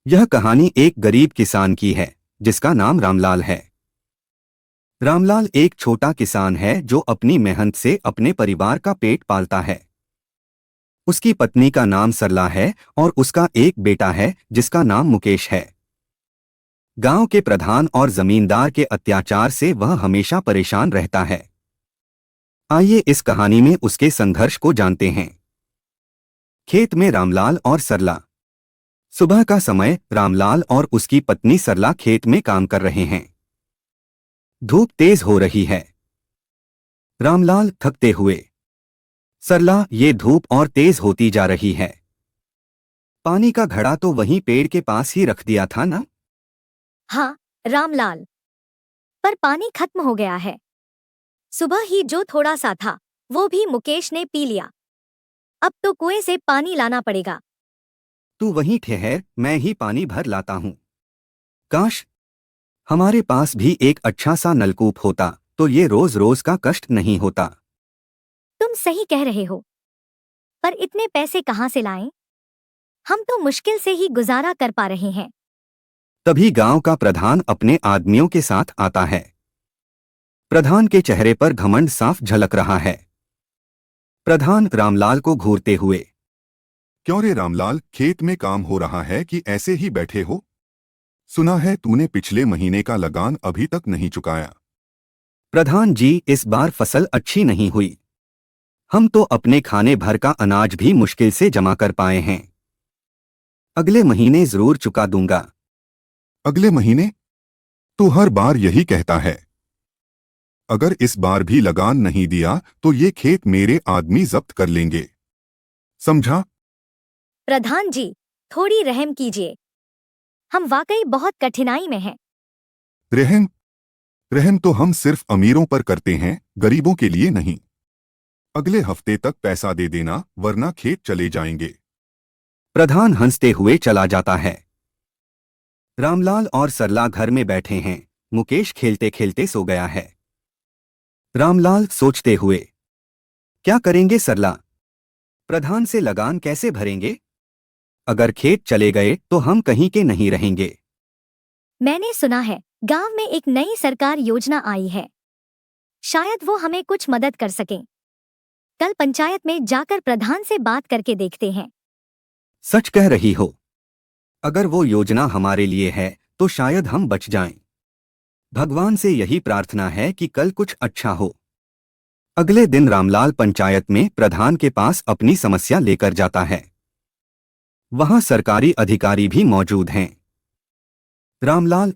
यह कहानी एक गरीब किसान की है जिसका नाम रामलाल है। रामलाल एक छोटा किसान है जो अपनी मेहनत से अपने परिवार का पेट पालता है। उसकी पत्नी का नाम सरला है और उसका एक बेटा है जिसका नाम मुकेश है। गांव के प्रधान और जमींदार के अत्याचार से वह हमेशा परेशान रहता है। आइए इस कहानी में उसके संघर्ष को जानते हैं। खेत में रामलाल और सरला। सुबह का समय रामलाल और उसकी पत्नी सरला खेत में काम कर रहे हैं। धूप तेज हो रही है। रामलाल थकते हुए, सरला ये धूप और तेज होती जा रही है। पानी का घड़ा तो वहीं पेड़ के पास ही रख दिया था ना? हाँ, रामलाल, पर पानी खत्म हो गया है। सुबह ही जो थोड़ा सा था वो भी मुकेश ने पी लिया। अब तो कुएं से पानी लाना पड़ेगा। तू वहीं ठहर, मैं ही पानी भर लाता हूँ। काश हमारे पास भी एक अच्छा सा नलकूप होता तो ये रोज रोज का कष्ट नहीं होता। तुम सही कह रहे हो, पर इतने पैसे कहाँ से लाएं? हम तो मुश्किल से ही गुजारा कर पा रहे हैं। तभी गांव का प्रधान अपने आदमियों के साथ आता है। प्रधान के चेहरे पर घमंड साफ झलक रहा है। प्रधान रामलाल को घूरते हुए, क्यों रे रामलाल, खेत में काम हो रहा है कि ऐसे ही बैठे हो? सुना है तूने पिछले महीने का लगान अभी तक नहीं चुकाया। प्रधान जी इस बार फसल अच्छी नहीं हुई। हम तो अपने खाने भर का अनाज भी मुश्किल से जमा कर पाए हैं। अगले महीने जरूर चुका दूंगा। अगले महीने? तू हर बार यही कहता है। अगर इस बार भी लगान नहीं दिया तो ये खेत मेरे आदमी जब्त कर लेंगे, समझा? प्रधान जी, थोड़ी रहम कीजिए। हम वाकई बहुत कठिनाई में हैं। रहम? रहम तो हम सिर्फ अमीरों पर करते हैं, गरीबों के लिए नहीं। अगले हफ्ते तक पैसा दे देना वरना खेत चले जाएंगे। प्रधान हंसते हुए चला जाता है। रामलाल और सरला घर में बैठे हैं। मुकेश खेलते खेलते सो गया है। रामलाल सोचते हुए, क्या करेंगे सरला? प्रधान से लगान कैसे भरेंगे? अगर खेत चले गए तो हम कहीं के नहीं रहेंगे। मैंने सुना है गांव में एक नई सरकार योजना आई है। शायद वो हमें कुछ मदद कर सकें। कल पंचायत में जाकर प्रधान से बात करके देखते हैं। सच कह रही हो। अगर वो योजना हमारे लिए है तो शायद हम बच जाएं। भगवान से यही प्रार्थना है कि कल कुछ अच्छा हो। अगले दिन रामलाल पंचायत में प्रधान के पास अपनी समस्या लेकर जाता है। वहां सरकारी अधिकारी भी मौजूद हैं। रामलाल,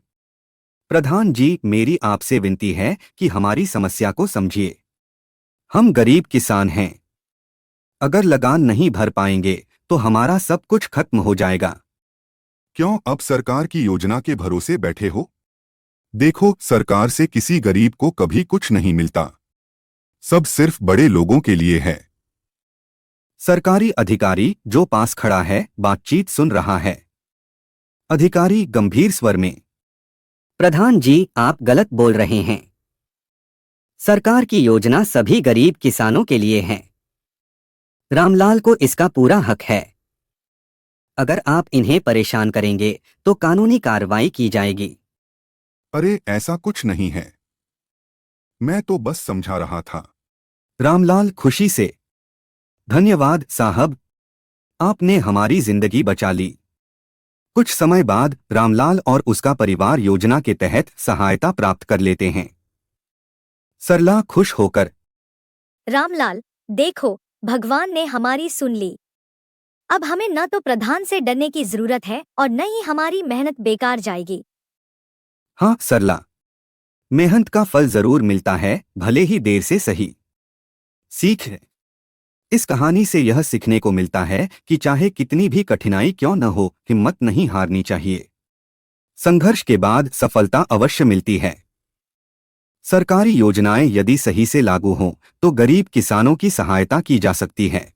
प्रधान जी, मेरी आपसे विनती है कि हमारी समस्या को समझिए। हम गरीब किसान हैं। अगर लगान नहीं भर पाएंगे तो हमारा सब कुछ खत्म हो जाएगा। क्यों अब सरकार की योजना के भरोसे बैठे हो? देखो, सरकार से किसी गरीब को कभी कुछ नहीं मिलता। सब सिर्फ बड़े लोगों के लिए है। सरकारी अधिकारी जो पास खड़ा है बातचीत सुन रहा है। अधिकारी गंभीर स्वर में, प्रधान जी, आप गलत बोल रहे हैं। सरकार की योजना सभी गरीब किसानों के लिए है। रामलाल को इसका पूरा हक है। अगर आप इन्हें परेशान करेंगे तो कानूनी कार्रवाई की जाएगी। अरे ऐसा कुछ नहीं है, मैं तो बस समझा रहा था। रामलाल खुशी से, धन्यवाद साहब, आपने हमारी जिंदगी बचा ली। कुछ समय बाद रामलाल और उसका परिवार योजना के तहत सहायता प्राप्त कर लेते हैं। सरला खुश होकर, रामलाल, देखो, भगवान ने हमारी सुन ली। अब हमें न तो प्रधान से डरने की जरूरत है और न ही हमारी मेहनत बेकार जाएगी। हाँ सरला, मेहनत का फल जरूर मिलता है, भले ही देर से सही। सीख है। इस कहानी से यह सीखने को मिलता है कि चाहे कितनी भी कठिनाई क्यों न हो, हिम्मत नहीं हारनी चाहिए। संघर्ष के बाद सफलता अवश्य मिलती है। सरकारी योजनाएं यदि सही से लागू हों तो गरीब किसानों की सहायता की जा सकती है।